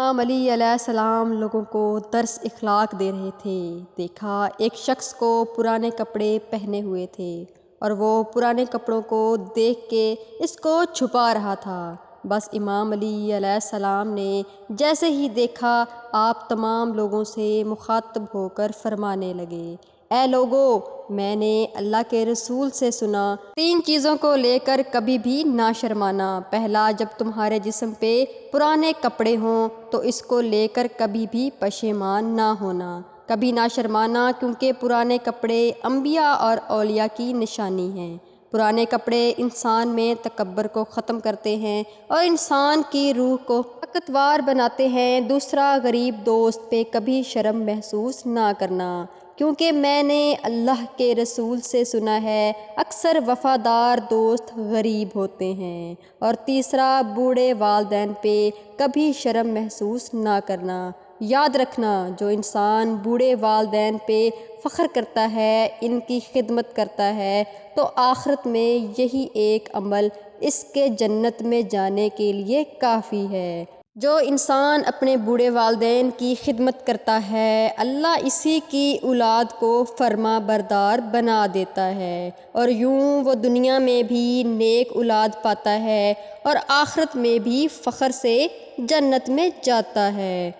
امام علی علیہ السلام لوگوں کو درس اخلاق دے رہے تھے۔ دیکھا ایک شخص کو پرانے کپڑے پہنے ہوئے تھے اور وہ پرانے کپڑوں کو دیکھ کے اس کو چھپا رہا تھا۔ بس امام علی علیہ السلام نے جیسے ہی دیکھا آپ تمام لوگوں سے مخاطب ہو کر فرمانے لگے، اے لوگو، میں نے اللہ کے رسول سے سنا، 3 چیزوں کو لے کر کبھی بھی نہ شرمانا۔ پہلا، جب تمہارے جسم پہ پرانے کپڑے ہوں تو اس کو لے کر کبھی بھی پشیمان نہ ہونا، کبھی نہ شرمانا، کیونکہ پرانے کپڑے انبیاء اور اولیاء کی نشانی ہیں۔ پرانے کپڑے انسان میں تکبر کو ختم کرتے ہیں اور انسان کی روح کو طاقتور بناتے ہیں۔ دوسرا، غریب دوست پہ کبھی شرم محسوس نہ کرنا، کیونکہ میں نے اللہ کے رسول سے سنا ہے اکثر وفادار دوست غریب ہوتے ہیں۔ اور تیسرا، بوڑھے والدین پہ کبھی شرم محسوس نہ کرنا۔ یاد رکھنا، جو انسان بوڑھے والدین پہ فخر کرتا ہے، ان کی خدمت کرتا ہے، تو آخرت میں یہی ایک عمل اس کے جنت میں جانے کے لیے کافی ہے۔ جو انسان اپنے بوڑھے والدین کی خدمت کرتا ہے، اللہ اسی کی اولاد کو فرما بردار بنا دیتا ہے، اور یوں وہ دنیا میں بھی نیک اولاد پاتا ہے اور آخرت میں بھی فخر سے جنت میں جاتا ہے،